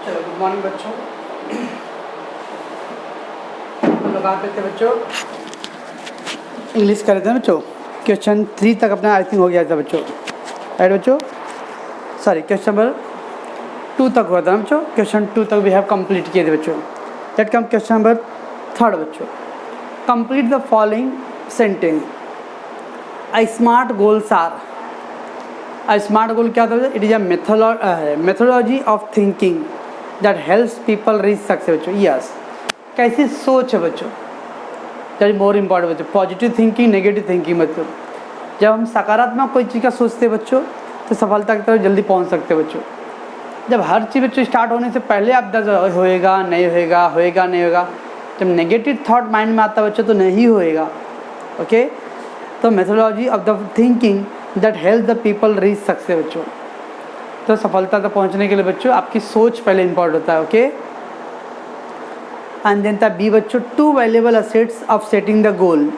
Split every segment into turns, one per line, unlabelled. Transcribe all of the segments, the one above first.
चलो good morning बच्चों। हम लोग आप थे बच्चों इंग्लिश कर रहे थे बच्चों। क्वेश्चन 3 तक अपना आई थिंक हो गया था बच्चों, राइट बच्चों? सॉरी क्वेश्चन नंबर 2 तक हुआ था बच्चों। क्वेश्चन 2 तक वी हैव कंप्लीट किए थे बच्चों। लेट कम क्वेश्चन नंबर 3 बच्चों। Complete the following sentence. A smart goals are. A smart goal क्या होता है? It is a methodology of thinking that helps people reach success बच्चों। यस, कैसी सोच है बच्चों, दैट इज मोर इम्पॉर्टेंट बच्चों। पॉजिटिव थिंकिंग, नेगेटिव थिंकिंग बच्चों। जब हम सकारात्मक कोई चीज़ का सोचते हैं बच्चों तो सफलता की तरफ जल्दी पहुंच सकते हैं बच्चों। जब हर चीज़ बच्चों स्टार्ट होने से पहले आप होएगा नहीं होएगा, होएगा नहीं होएगा, जब नेगेटिव थॉट माइंड में आता है बच्चों तो नहीं होएगा। ओके, तो methodology of the thinking that help the people reach success बच्चों। तो सफलता तक पहुंचने के लिए बच्चों आपकी सोच पहले इंपॉर्टेंट होता है। ओके, एंड देन था बी बच्चों, 2 valuable assets of setting the goal.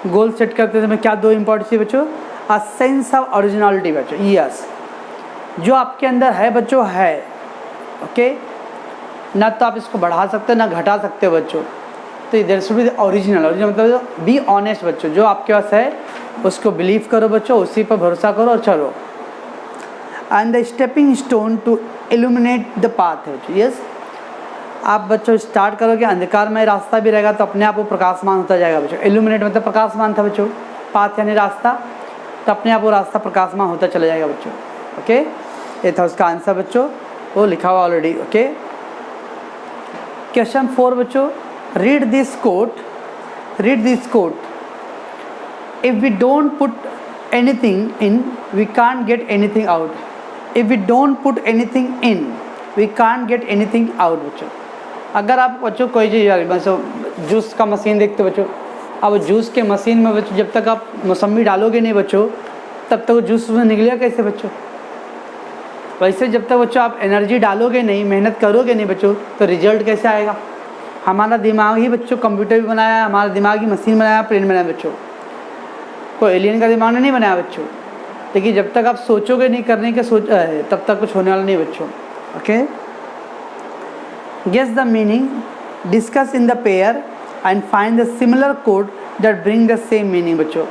Goal set करते समय क्या 2 इंपॉर्टेंट चीज़ बच्चों? अ सेंस ऑफ ओरिजिनलिटी बच्चों। यस, जो आपके अंदर है बच्चों है, ओके, ना तो आप इसको बढ़ा सकते हो ना घटा सकते हो बच्चों। तो there should be original. Original मतलब बी ऑनेस्ट बच्चों, जो आपके पास है उसको बिलीव करो बच्चों, उसी पर भरोसा करो और चलो। And the stepping stone to illuminate the path है बच्चों। यस, आप बच्चों स्टार्ट करोगे अंधकार में रास्ता भी रहेगा तो अपने आप वो प्रकाशमान होता जाएगा बच्चों। इल्यूमिनेट मतलब प्रकाशमान था बच्चों, पाथ यानी रास्ता, तो अपने आप वो रास्ता प्रकाशमान होता चला जाएगा बच्चों। ओके, ये था उसका आंसर बच्चों, वो लिखा हुआ ऑलरेडी। ओके, क्वेश्चन 4 बच्चों, read this quote. Read this quote. If we don't put anything in we can't get anything out. If we don't put anything in we can't get anything out बच्चों। अगर आप बच्चों कोई चीज़ बच्चों juice का machine देखते बच्चों, अब जूस के मशीन में बच्चों जब तक आप मौसमी डालोगे नहीं बच्चों तब तक जूस में निकलेगा कैसे बच्चों? वैसे जब तक बच्चों आप एनर्जी डालोगे नहीं, मेहनत करोगे नहीं बच्चों, तो रिजल्ट कैसे आएगा? हमारा दिमाग ही बच्चों कंप्यूटर भी बनाया है, हमारा दिमाग ही मशीन बनाया, प्लेन बनाया बच्चों। कोई एलियन का दिमाग नहीं बनाया बच्चों। लेकिन जब तक आप सोचोगे नहीं करने के तब तक कुछ होने वाला नहीं बच्चों। Okay, guess the meaning, discuss in the pair and find the similar code that bring the same meaning बच्चों।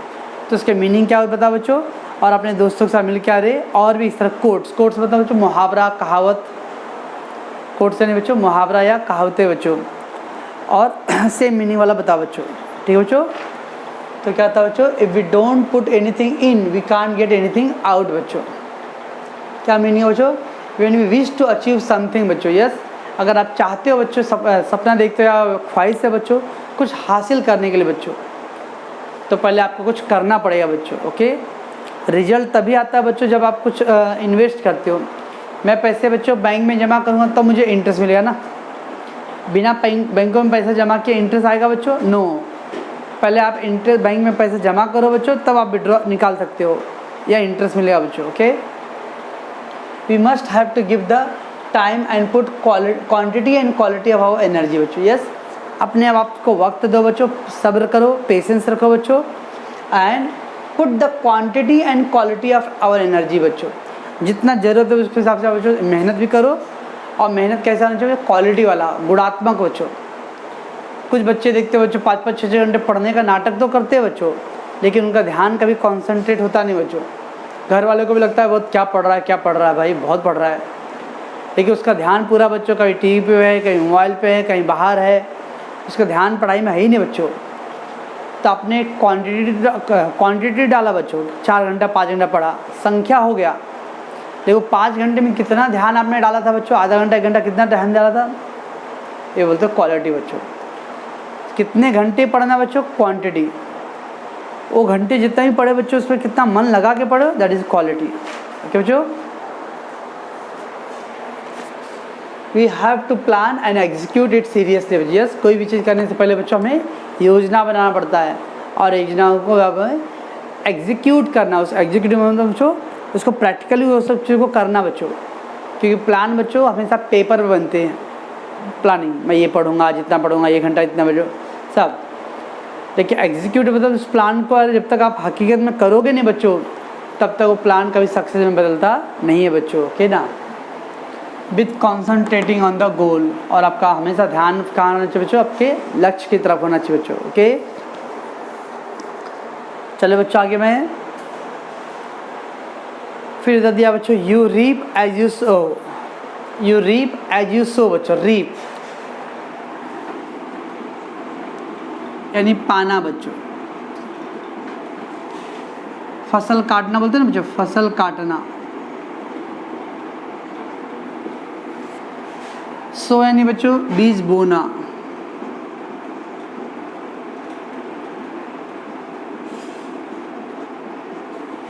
तो उसके मीनिंग क्या होता बताओ बच्चों, और अपने दोस्तों के साथ मिल क्या रहे और भी इस तरह कोट्स बताओ बच्चों, मुहावरा कहावत। कोट्स यानी बच्चों मुहावरा या कहावतें बच्चों, और सेम मीनिंग वाला बताओ बच्चों। ठीक है बच्चों, तो क्या था बच्चों? If we don't put anything in we can't get anything out बच्चों। क्या मीनिंग है बच्चों? When we wish to achieve something बच्चों। यस, अगर आप चाहते हो बच्चों, सपना देखते हो या ख्वाहिश है बच्चों कुछ हासिल करने के लिए बच्चों, तो पहले आपको कुछ करना पड़ेगा बच्चों। ओके, रिजल्ट तभी आता है बच्चों जब आप कुछ इन्वेस्ट करते हो। मैं पैसे बच्चों बैंक में जमा करूँगा तब मुझे इंटरेस्ट मिलेगा ना, बिना बैंकों में पैसा जमा किए इंटरेस्ट आएगा बच्चों? नो, पहले आप इंटरेस्ट बैंक में पैसे जमा करो बच्चों तब आप विड्रॉ निकाल सकते हो या इंटरेस्ट मिलेगा बच्चों। Okay, we must have to give the time and put quantity and quality of our energy बच्चों। यस, अपने आप को वक्त दो बच्चों, सब्र करो, पेशेंस रखो बच्चों, and put the quantity and quality of our energy बच्चों। जितना ज़रूरत है उसके हिसाब से बच्चों मेहनत भी करो, और मेहनत कैसा होना चाहिए? क्वालिटी वाला, गुणात्मक बच्चों। कुछ बच्चे देखते हो बच्चों 5-5, 6-6 घंटे पढ़ने का नाटक तो करते हैं बच्चों, लेकिन उनका ध्यान कभी कॉन्सेंट्रेट होता नहीं बच्चों। घर वालों को भी लगता है बहुत क्या पढ़ रहा है भाई, बहुत पढ़ रहा है, लेकिन उसका ध्यान पूरा बच्चों कहीं टीवी पे है, कहीं मोबाइल पे है, कहीं बाहर है, उसका ध्यान पढ़ाई में है ही नहीं बच्चों। तो आपने क्वांटिटी डाला बच्चों, 4 घंटा 5 घंटा पढ़ा, संख्या हो गया, देखो 5 घंटे में कितना ध्यान आपने डाला था बच्चों, आधा घंटा 1 घंटा कितना ध्यान डाला था, ये बोलते क्वालिटी बच्चों। कितने घंटे पढ़ना बच्चों? क्वांटिटी। वो घंटे जितना भी पढ़े बच्चों उस पर कितना मन लगा के पढ़ो, दैट इज़ क्वालिटी। ओके बच्चों, we have to plan and execute it seriously. Yes, कोई भी चीज़ करने से पहले बच्चों हमें योजना बनाना पड़ता है, और योजनाओं को हमें एग्जीक्यूट करना, उस एग्जीक्यूटिव मतलब बच्चों उसको प्रैक्टिकली वो सब चीज़ों को करना बच्चों। क्योंकि प्लान बच्चों हमेशा पेपर पे बनते हैं, प्लानिंग मैं ये पढ़ूंगा, जितना पढ़ूंगा, 1 घंटा इतना बजो सब, लेकिन एग्जीक्यूटिव मतलब उस प्लान को जब तक आप हकीकत में करोगे नहीं बच्चों तब तक वो प्लान कभी सक्सेस में बदलता नहीं है बच्चों। ओके ना, with concentrating on the goal, और आपका हमेशा ध्यान कहाँ होना चाहिए बच्चों, आपके लक्ष्य की तरफ होना चाहिए बच्चों। ओके, चलो बच्चों आगे मैं फिर इधर दिया बच्चों, you reap as you sow, you reap as you sow बच्चों। रीप यानी पाना बच्चों, फसल काटना बोलते हैं ना बच्चों, फसल काटना। सो यानी बच्चों बीज बोना।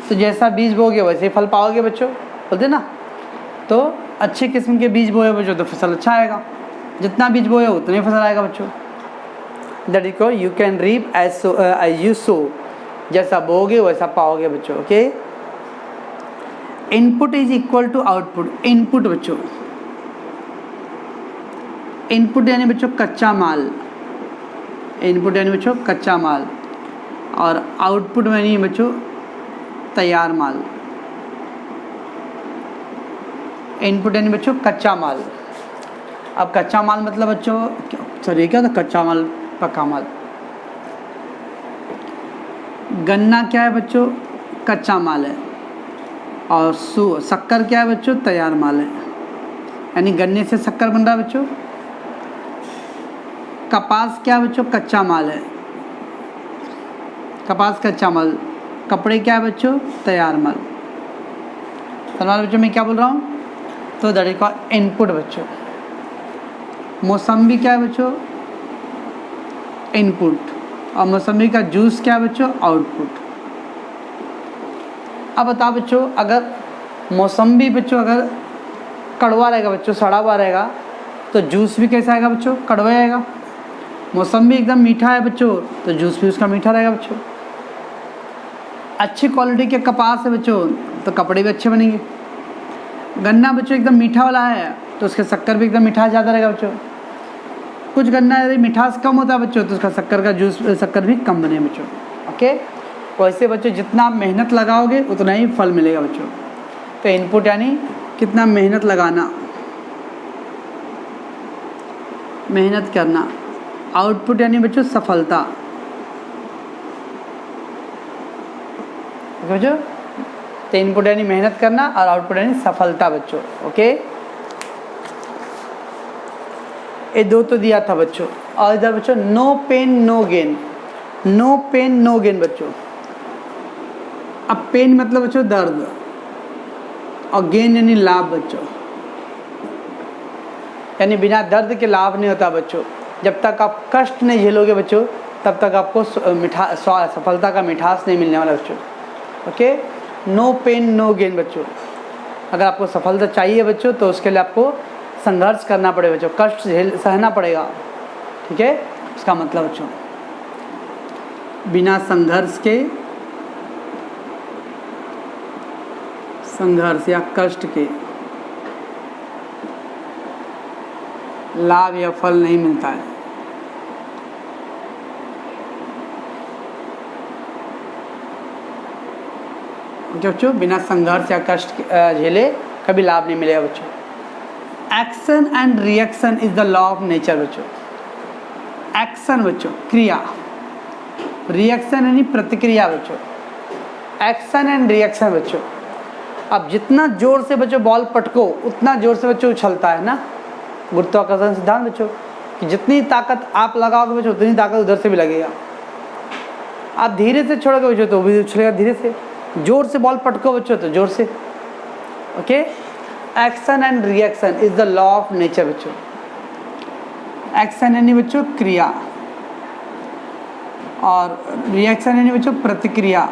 तो जैसा बीज बोगे वैसे फल पाओगे बच्चों, बोलते ना। तो अच्छे किस्म के बीज बोए बच्चों तो फसल अच्छा आएगा, जितना बीज बोए उतना ही फसल आएगा बच्चों। That is called you can reap as you sow, जैसा बोगे वैसा पाओगे बच्चों। Okay, input is equal to output. Input बच्चों, इनपुट यानी बच्चों कच्चा माल, इनपुट यानी बच्चों कच्चा माल, और आउटपुट यानी बच्चों तैयार माल। इनपुट यानी बच्चों कच्चा माल। अब कच्चा माल मतलब बच्चों, सॉरी क्या था, कच्चा माल पक्का माल। गन्ना क्या है बच्चों, कच्चा माल है, और शक्कर क्या है बच्चों, तैयार माल है, यानी गन्ने से शक्कर बन रहा है बच्चों। कपास क्या है बच्चों, कच्चा माल है, कपास कच्चा माल। कपड़े क्या है बच्चों, तैयार माल। समझ बच्चों मैं क्या बोल रहा हूँ, तो दैट इज कॉल्ड इनपुट बच्चों। मौसम्बी क्या है बच्चों, इनपुट, और मौसम्बी का जूस क्या है बच्चों, आउटपुट। अब बताओ बच्चों, अगर मौसम्बी बच्चों अगर कड़वा रहेगा बच्चों, सड़ा हुआ रहेगा, तो जूस भी कैसा आएगा बच्चों, कड़वा आएगा। मौसम्बी एकदम मीठा है बच्चों, तो जूस भी उसका मीठा रहेगा बच्चों। अच्छी क्वालिटी के कपास है बच्चों, तो कपड़े भी अच्छे बनेंगे। गन्ना बच्चों एकदम मीठा वाला है, तो उसके शक्कर भी एकदम मिठास ज़्यादा रहेगा बच्चों। कुछ गन्ना यदि मिठास कम होता है बच्चों, तो उसका शक्कर का जूस, शक्कर भी कम बने बच्चों। ओके, वैसे बच्चों जितना आप मेहनत लगाओगे उतना ही फल मिलेगा बच्चों। तो इनपुट यानी कितना मेहनत लगाना, मेहनत करना। आउटपुट यानी बच्चों सफलता। बच्चों तो इनपुट यानी मेहनत करना और आउटपुट यानी सफलता बच्चों। ओके, ये दो तो दिया था बच्चों। और इधर बच्चों no pain no gain, no pain no gain बच्चों। अब पेन मतलब बच्चों दर्द, और गेन यानी लाभ बच्चों, यानी बिना दर्द के लाभ नहीं होता बच्चों। जब तक आप कष्ट नहीं झेलोगे बच्चों, तब तक आपको सफलता का मिठास नहीं मिलने वाला बच्चों। Okay, no pain no gain बच्चों। अगर आपको सफलता चाहिए बच्चों, तो उसके लिए आपको संघर्ष करना पड़ेगा बच्चों, कष्ट सहना पड़ेगा। ठीक है, इसका मतलब बच्चों बिना संघर्ष के, संघर्ष या कष्ट के लाभ या फल नहीं मिलता है। बच्चों बिना संघर्ष या कष्ट झेले कभी लाभ नहीं मिलेगा बच्चों। Action and reaction is the law of nature बच्चों। एक्शन बच्चों क्रिया, रिएक्शन यानी प्रतिक्रिया बच्चों। एक्शन एंड रिएक्शन बच्चों। अब जितना जोर से बच्चों बॉल पटको, उतना जोर से बच्चों उछलता है ना, गुरुत्वाकर्षण सिद्धांत बच्चों, कि जितनी ताकत आप लगाओगे बच्चों उतनी ताकत उधर से भी लगेगा। आप धीरे से छोड़ोगे बच्चों तो भी उछलेगा धीरे से। जोर से बॉल पटको बच्चों तो जोर से। Okay, action and reaction is the law of nature बच्चों। एक्शन यानी बच्चों क्रिया, और रिएक्शन यानी बच्चों प्रतिक्रिया।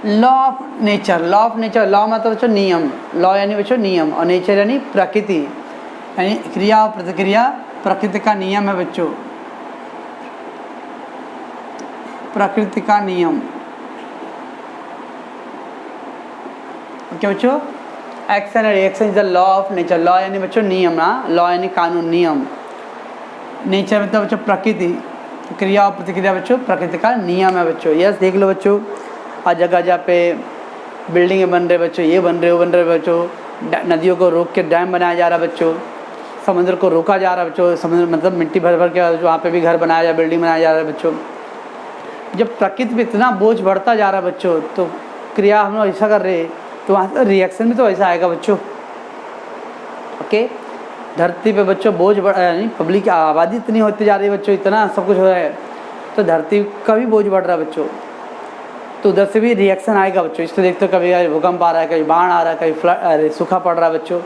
Law of nature, law of nature, law मतलब बच्चों नियम, लॉ यानी बच्चों नियम, और नेचर यानी प्रकृति, यानी क्रिया और प्रतिक्रिया प्रकृति का नियम है बच्चों, प्रकृति का नियम। ओके बच्चों, action and reaction is the law of nature. Law यानी बच्चों नियम ना, लॉ यानी कानून, नियम। नेचर मतलब बच्चों प्रकृति, क्रिया और प्रतिक्रिया बच्चों प्रकृति का नियम है बच्चों। यस, देख लो बच्चों, और जगह जगह पे बिल्डिंगें बन रहे बच्चों, ये बन रहे वो बन रहे बच्चों, नदियों को रोक के डैम बनाया जा रहा बच्चों, समुद्र को रोका जा रहा बच्चों, समुद्र मतलब मिट्टी भर भर के वहाँ पे भी घर बनाया जा, बिल्डिंग बनाया जा रहा है बच्चों। जब प्रकृति पे इतना बोझ बढ़ता जा रहा है बच्चों, तो क्रिया हम लोग ऐसा कर रहे हैं तो वहाँ से रिएक्शन भी तो ऐसा आएगा बच्चों। ओके, धरती पे बच्चों बोझ बढ़ नहीं, पब्लिक आबादी इतनी होती जा रही है बच्चों, इतना सब कुछ हो रहा है, तो धरती का भी बोझ बढ़ रहा है बच्चों, तो उधर से भी रिएक्शन आएगा बच्चों। इसको देखते हो कभी भूकंप आ रहा है, कभी बाढ़ आ रहा है, कभी फ्लड सूखा पड़ रहा है बच्चों,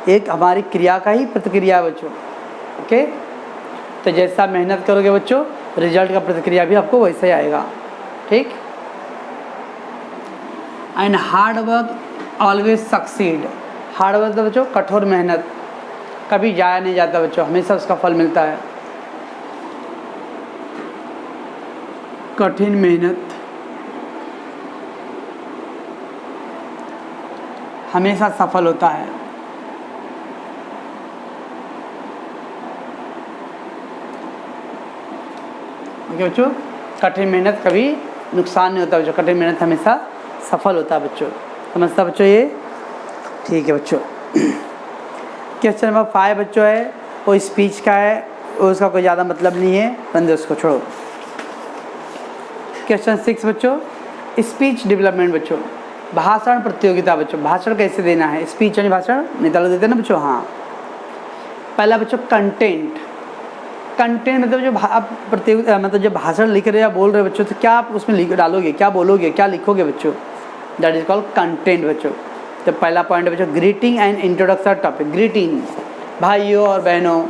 एक हमारी क्रिया का ही प्रतिक्रिया है बच्चों। ओके, तो जैसा मेहनत करोगे बच्चों, रिजल्ट का प्रतिक्रिया भी आपको वैसे ही आएगा। ठीक, and hard work always succeed. Hard work तो बच्चों कठोर मेहनत कभी जाया नहीं जाता बच्चों, हमेशा उसका फल मिलता है। कठिन मेहनत हमेशा सफल होता है। ओके बच्चों, कठिन मेहनत कभी नुकसान नहीं होता बच्चों, कठिन मेहनत हमेशा सफल होता है बच्चों। समझता बच्चों ये? ठीक है बच्चों। क्वेश्चन नंबर 5 बच्चों है, वो स्पीच का है, उसका कोई ज़्यादा मतलब नहीं है, बंदे उसको छोड़ो। क्वेश्चन 6 बच्चों, स्पीच डेवलपमेंट बच्चों, भाषण प्रतियोगिता बच्चों, भाषण कैसे देना है, स्पीच यानी भाषण नेता लोग देते हैं ना बच्चों। हाँ, पहला बच्चों कंटेंट। कंटेंट मतलब जो आप प्रतियोगिता मतलब जब भाषण लिख रहे या बोल रहे बच्चों, तो क्या आप उसमें लिख डालोगे, क्या बोलोगे, क्या लिखोगे बच्चों, दैट इज कॉल्ड कंटेंट बच्चों। तो पहला पॉइंट है बच्चों, greeting and introduction topic. Greeting, भाइयों और बहनों,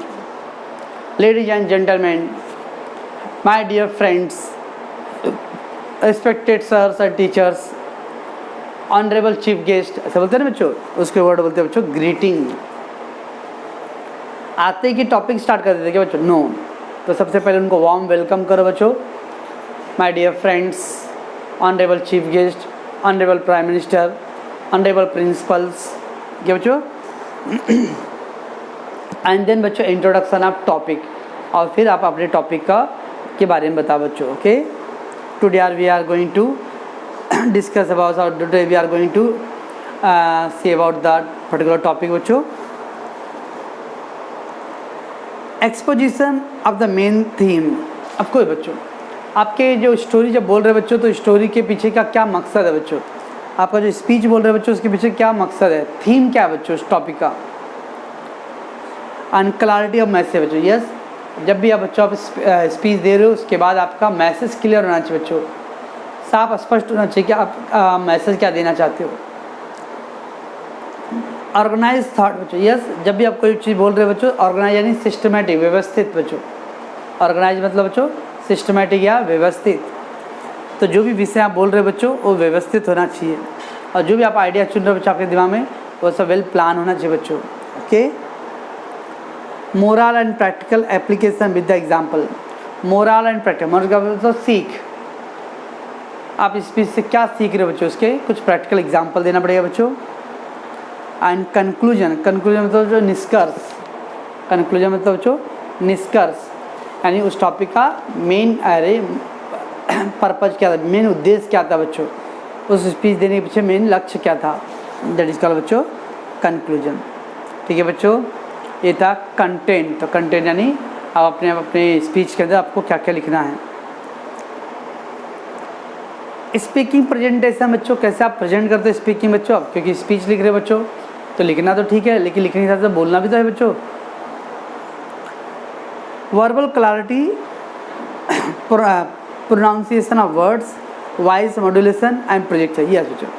ladies and gentleman, my dear friends, respected sirs and teachers, honourable chief guest, ऐसा बोलते हैं ना बच्चों, उसके वर्ड बोलते हैं बच्चों ग्रीटिंग। आते ही टॉपिक स्टार्ट कर देते क्या बच्चों? नो। तो सबसे पहले उनको वार्म वेलकम करो बच्चों, my dear friends, honourable chief guest, honourable prime minister, honourable principals, क्या बच्चों? एंड देन बच्चों इंट्रोडक्शन ऑफ टॉपिक, और फिर आप अपने टॉपिक का के बारे में बताओ बच्चों। Okay, today we are going to discuss about or today we are going to see about that particular topic बच्चों। Exposition of the main theme. अब कोई बच्चों आपके जो स्टोरी जब बोल रहे बच्चों, तो स्टोरी के पीछे का क्या मकसद है बच्चों, आपका जो स्पीच बोल रहे बच्चों उसके पीछे क्या मकसद है, थीम क्या है बच्चों उस टॉपिक का। एंड क्लैरिटी ऑफ मैसेज बच्चों। यस, जब भी आप बच्चों आप स्पीच दे रहे हो, उसके बाद आपका मैसेज क्लियर होना चाहिए बच्चों, साफ स्पष्ट होना चाहिए कि आप मैसेज क्या देना चाहते हो। ऑर्गेनाइज थॉट बच्चों। यस, जब भी आप कोई चीज़ बोल रहे हो बच्चों, ऑर्गेनाइज यानी सिस्टमेटिक, व्यवस्थित बच्चों। ऑर्गेनाइज मतलब बच्चों सिस्टमेटिक या व्यवस्थित। तो जो भी विषय आप बोल रहे हो बच्चों वो व्यवस्थित होना चाहिए, और जो भी आप आइडिया चुन रहे हो बच्चों आपके दिमाग में, वो सब वेल प्लान होना चाहिए बच्चों। Okay, moral and practical application with the example. Moral and practical मतलब सीख, आप इस स्पीच से क्या सीख रहे हो बच्चों, उसके कुछ प्रैक्टिकल एग्जाम्पल देना पड़ेगा बच्चों। एंड कंक्लूजन, कंक्लूजन मतलब जो निष्कर्ष, कंक्लूजन मतलब बच्चों निष्कर्ष, यानी उस टॉपिक का मेन पर्पज क्या था, मेन उद्देश्य क्या था बच्चों, उस स्पीच देने के पीछे मेन लक्ष्य क्या था, दैट इज कॉल्ड बच्चों कंक्लूजन। ठीक है बच्चों, ये था कंटेंट। तो कंटेंट यानी आप अपने स्पीच के अंदर आपको क्या क्या लिखना है। स्पीकिंग प्रेजेंटेशन बच्चों, कैसे आप प्रेजेंट करते हो स्पीकिंग बच्चों, क्योंकि स्पीच लिख रहे हो बच्चों तो लिखना तो ठीक है, लेकिन लिखने के साथ साथ बोलना भी तो है बच्चों। Verbal clarity, pronunciation of words, voice modulation and projection. Yes बच्चों,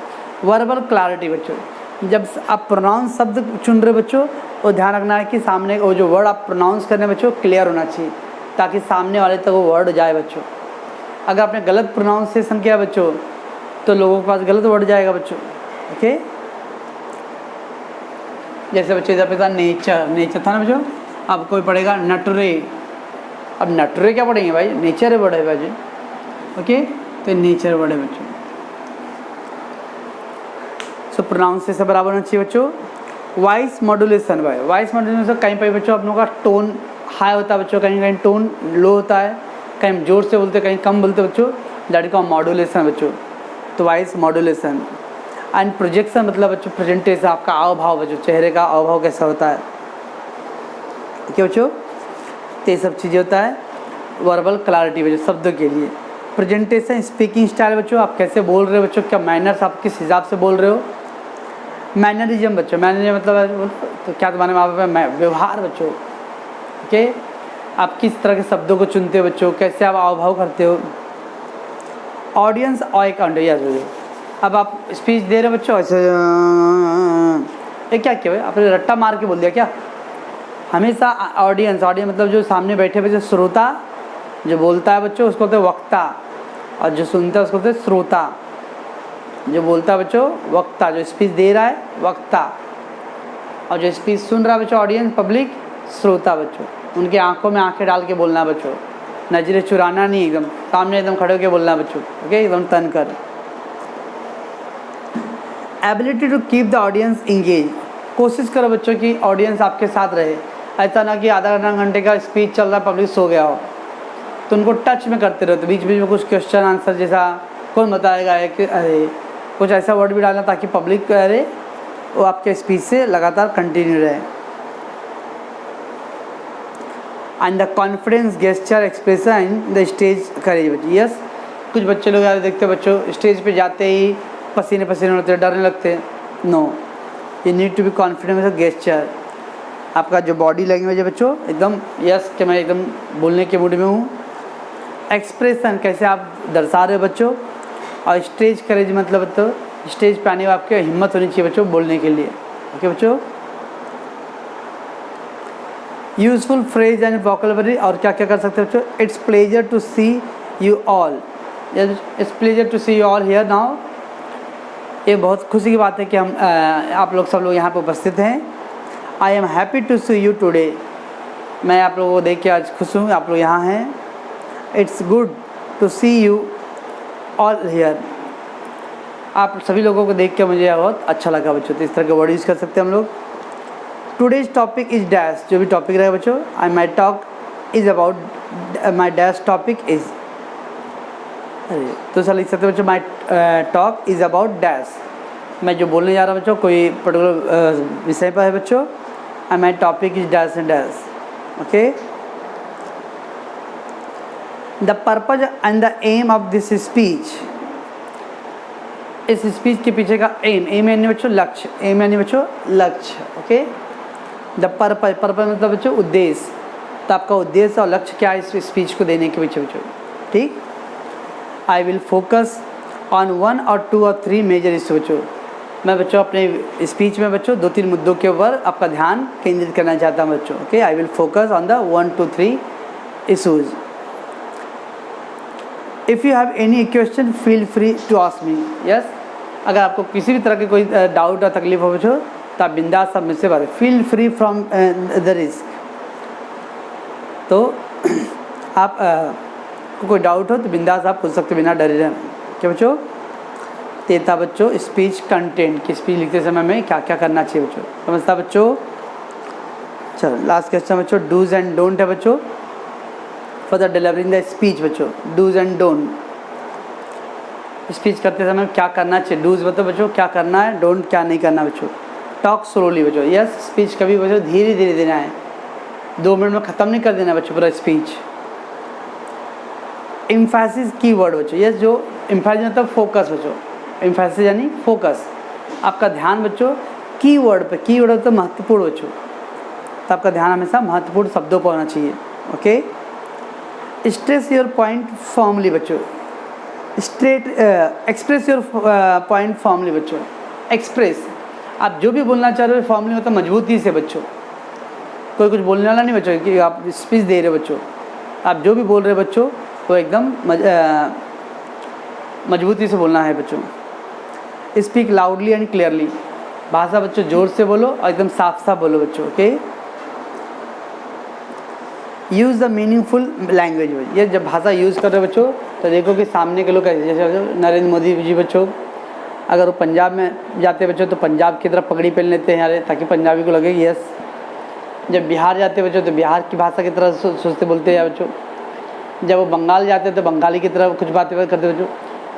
वर्बल क्लैरिटी बच्चों, जब आप प्रोनाउंस शब्द चुन रहे बच्चों, वो ध्यान रखना है कि सामने वो जो वर्ड आप प्रोनाउंस करने बच्चों क्लियर होना चाहिए, ताकि सामने वाले तक वो वर्ड जाए बच्चों। अगर आपने गलत प्रोनाउंसिएशन किया बच्चों, तो लोगों के पास गलत वर्ड जाएगा बच्चों। ओके, जैसे बच्चों इधर पे था नेचर, नेचर था ना बच्चों, अब कोई पढ़ेगा नटरे, अब नटरे क्या पढ़ेंगे भाई, नेचर है वर्ड है भाई। ओके, तो नेचर वर्ड है बच्चों। सो प्रोनाउंसिएशन बराबर होना चाहिए बच्चों। वॉइस मॉड्यूलेशन, भाई वॉइस मॉड्यूलेशन कहीं पर बच्चों आप लोगों का टोन हाई होता है बच्चों, कहीं कहीं टोन लो होता है, कहीं जोर से बोलते कहीं कम बोलते बच्चों, दैट इज कॉल्ड मॉड्यूलेशन बच्चों। तो वॉइस मॉड्यूलेशन। एंड प्रोजेक्शन मतलब बच्चों प्रेजेंटेशन, आपका हाव भाव बच्चों, चेहरे का हाव भाव कैसा होता है, क्या बच्चों, तो ये सब चीज़ें होता है। वर्बल क्लैरिटी बच्चों, शब्दों के लिए। प्रेजेंटेशन, स्पीकिंग स्टाइल बच्चों, आप कैसे बोल रहे हो बच्चों, क्या मैनर्स, आप किस हिसाब से बोल रहे हो। मैनरिज्म बच्चों, मैनरिज्म मतलब तो क्या तुम्हारे माँ बाप में व्यवहार बच्चों, ओके। आप किस तरह के शब्दों को चुनते हो बच्चों, कैसे आप हाव भाव करते हो। ऑडियंस आई काउंट, यस बच्चों, अब आप स्पीच दे रहे हो बच्चों ऐसे, ये क्या किया आपने, रट्टा मार के बोल दिया क्या। हमेशा ऑडियंस मतलब जो सामने बैठे बच्चे श्रोता, जो बोलता है बच्चों उसको बोलते हैं वक्ता, और जो सुनता है उसको बोलते हैं श्रोता। जो बोलता है बच्चों वक्ता, जो स्पीच दे रहा है वक्ता, और जो स्पीच सुन रहा है बच्चों ऑडियंस पब्लिक श्रोता बच्चों। उनके आंखों में आंखें डाल के बोलना बच्चों, नजरें चुराना नहीं, एकदम सामने एकदम खड़े होकर बोलना बच्चों, ओके, एकदम तन कर। Ability to keep the audience engage, कोशिश करो बच्चों की ऑडियंस आपके साथ रहे। ऐसा ना कि आधा घंटे का स्पीच चल रहा है पब्लिक सो गया हो, तो उनको टच में करते रहो, तो बीच बीच में कुछ क्वेश्चन आंसर जैसा कौन बताएगा कि अरे कुछ ऐसा वर्ड भी डालना ताकि पब्लिक अरे वो आपके स्पीच से लगातार कंटिन्यू रहे। And the confidence gesture expression in the stage courage बच्चे, यस। कुछ बच्चे लोग यार देखते बच्चों स्टेज पे जाते ही पसीने पसीने होते हैं, डरने लगते हैं। No, you need to be confident with gesture. आपका जो बॉडी लैंग्वेज है बच्चों एकदम यस कि मैं एकदम बोलने के मूड में हूँ। एक्सप्रेशन कैसे आप दर्शा रहे हो बच्चों, और स्टेज करेज मतलब तो स्टेज पे आने में आपके हिम्मत होनी चाहिए बच्चों बोलने के लिए, ओके बच्चों। यूजफुल फ्रेज एंड वोकैबुलरी, और क्या क्या कर सकते हैं बच्चों। It's pleasure to see you all, it's pleasure to see you all here now. ये बहुत खुशी की बात है कि हम आप लोग सब लोग यहाँ पर उपस्थित हैं। I am happy to see you today, मैं आप लोगों को देख के आज खुश हूँ आप लोग यहाँ हैं। It's good to see you all here, आप सभी लोगों को देख के मुझे बहुत अच्छा लगा बच्चों। तो इस तरह के वर्ड यूज़ कर सकते हैं हम लोग। टुडेज टॉपिक इज डैश, जो भी टॉपिक रहेगा बच्चों, I my talk is about my dash topic is, अरे तो सर लिख सकते हैं बच्चों my talk is about dash, मैं जो बोलने जा रहा हूँ बच्चों कोई पर्टिकुलर विषय पर है बच्चों। I my topic is dash and dash, okay. The purpose and the aim of this speech, इस स्पीच के पीछे का एम यानी बच्चों लक्ष्य, एम यानी बच्चों लक्ष्य, ओके। द पर्पज मतलब बच्चों उद्देश्य, तो आपका उद्देश्य और लक्ष्य क्या है इस स्पीच को देने के पीछे बच्चों, ठीक। आई विल फोकस ऑन 1 और 2 और 3 मेजर इशू बच्चों, मैं बच्चों अपने स्पीच में बच्चों 2-3 मुद्दों के ऊपर आपका ध्यान केंद्रित करना चाहता हूँ बच्चों, okay. I will focus on the 1 to 3 issues. If you have any question feel free to ask me, yes. अगर आपको किसी भी तरह की कोई डाउट या तकलीफ हो बच्चों तो आप बिंदास सब मुझसे बात, feel free from the risk. तो आप को कोई डाउट हो तो बिंदास आप पूछ सकते बिना डरे रहना, क्या बच्चों। तेता बच्चों स्पीच कंटेंट की स्पीच लिखते समय में क्या क्या करना चाहिए बच्चों, समझता बच्चों। चलो लास्ट क्वेश्चन बच्चों, डूज एंड डोंट है बच्चों for the delivering the speech बच्चों, डूज एंड डोंट। स्पीच करते समय क्या करना चाहिए, डूज मतलब बच्चों क्या करना है, डोंट क्या नहीं करना बच्चों। टॉक स्लोली बच्चों, यस। स्पीच कभी बच्चों धीरे धीरे देना है, 2 मिनट में ख़त्म नहीं कर देना बच्चों पूरा स्पीच। एम्फेसिस की वर्ड बच्चों, यस। जो एम्फेसिस मतलब फोकस बच्चों, एम्फेसिस यानी फोकस, आपका ध्यान बच्चों की वर्ड पे, की वर्ड तो महत्वपूर्ण बच्चों, तो आपका ध्यान हमेशा महत्वपूर्ण शब्दों पर होना चाहिए, okay. Stress your point formally बच्चों, straight express your point formally बच्चों। एक्सप्रेस आप जो भी बोलना चाह रहे हो फॉर्मली मतलब मजबूती से बच्चों, कोई कुछ बोलने वाला नहीं बच्चों कि आप स्पीच दे रहे हो बच्चों, आप जो भी बोल रहे हो बच्चों वो एकदम मजबूती से बोलना है बच्चों। स्पीक लाउडली एंड क्लियरली, भाषा बच्चों जोर से बोलो और एकदम साफ साफ बोलो बच्चों, okay. Use the meaningful language, ये जब भाषा यूज़ कर रहे हो बच्चों तो देखो कि सामने के लोग जैसे नरेंद्र मोदी जी बच्चों, अगर वो पंजाब में जाते बच्चों तो पंजाब की तरफ पगड़ी पहन लेते हैं यार, ताकि पंजाबी को लगे यस। जब बिहार जाते बच्चों तो बिहार की भाषा की तरह सोचते बोलते हैं बच्चों। जब वो बंगाल जाते तो बंगाली की तरह कुछ बातें करते बच्चों।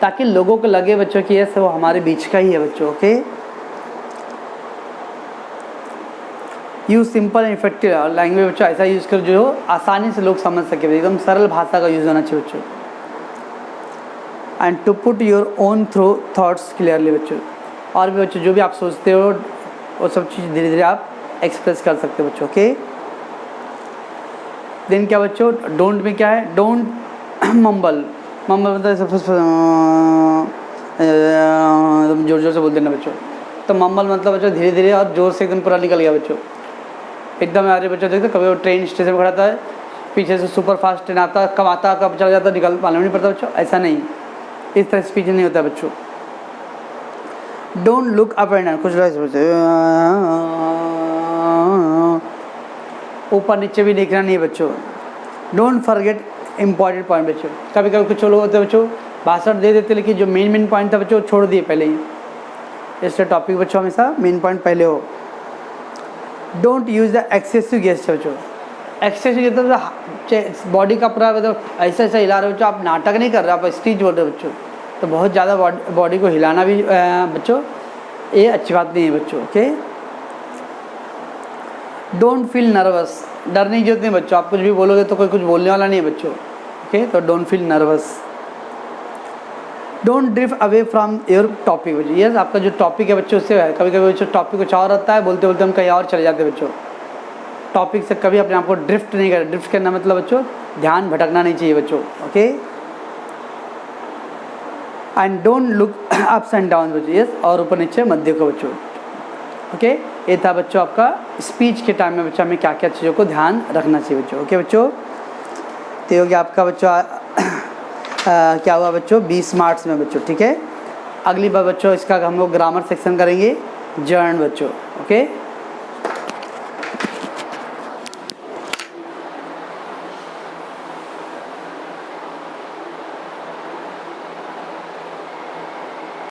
ताकि लोगों को लगे बच्चों कि ये वो हमारे बीच का ही है बच्चों। Okay, use simple and effective language बच्चों, ऐसा यूज़ करो जो आसानी से लोग समझ सके, एकदम सरल भाषा का यूज़ होना चाहिए बच्चों। And to put your own through thoughts clearly बच्चों, और भी बच्चों जो भी आप सोचते हो वो सब चीज़ धीरे धीरे आप एक्सप्रेस कर सकते हो बच्चों। ओके, देन क्या बच्चों, डोंट में क्या है, डोंट मम्बल। मम्बल मतलब जोर जोर से बोल देना बच्चों। तो मम्बल मतलब बच्चों धीरे धीरे और जोर से एकदम पूरा निकल गया बच्चों, एकदम आ रहे बच्चों। देखते कभी वो ट्रेन स्टेशन पर खड़ा था, पीछे से सुपर फास्ट ट्रेन आता, कब आता कब चला जाता निकल मालूम नहीं पड़ता बच्चों, ऐसा नहीं, इस तरह स्पीच नहीं होता बच्चों। Don't look up and down, कुछ ऊपर नीचे भी देखना नहीं है बच्चों। डोंट फॉरगेट इंपॉर्टेंट पॉइंट बच्चों, कभी कभी कुछ लोग होते हैं बच्चों भाषण दे देते लेकिन जो मेन पॉइंट था बच्चों छोड़ दिए पहले ही, इसलिए टॉपिक बच्चों हमेशा मेन पॉइंट पहले हो। Don't use the excessive gesture बच्चों, एक्सेसिव मतलब बॉडी का पूरा मतलब ऐसा ऐसा हिला रहे हो बच्चों, आप नाटक नहीं कर रहे, आप स्पीच बोल रहे हो बच्चों, तो बहुत ज़्यादा बॉडी को हिलाना भी बच्चों ये अच्छी बात नहीं है बच्चों। ओके, डोंट फील नर्वस, डरने की जरूरत नहीं बच्चों, आप कुछ भी बोलोगे तो कोई कुछ बोलने वाला नहीं है बच्चों। ओके, तो don't feel nervous. Don't drift away from your topic बच्चों, यस आपका जो टॉपिक है बच्चों उससे है, कभी कभी बच्चों टॉपिक कुछ और होता है, बोलते बोलते हम कहीं और चले जाते हैं बच्चों। टॉपिक से कभी अपने आप को ड्रिफ्ट नहीं करें, ड्रिफ्ट करना मतलब बच्चों ध्यान भटकना नहीं चाहिए बच्चों। Okay, and don't look ups and down बच्चों, यस और ऊपर नीचे मत देखो बच्चों। ओके, ये था बच्चों आपका स्पीच के टाइम में बच्चों हमें क्या क्या चीज़ों को ध्यान रखना चाहिए बच्चों। ओके बच्चों, तो ये हो गया आपका बच्चों क्या हुआ बच्चों 20 मार्क्स में बच्चों। ठीक है, अगली बार बच्चों इसका हम लोग ग्रामर सेक्शन करेंगे जर्न बच्चों। ओके।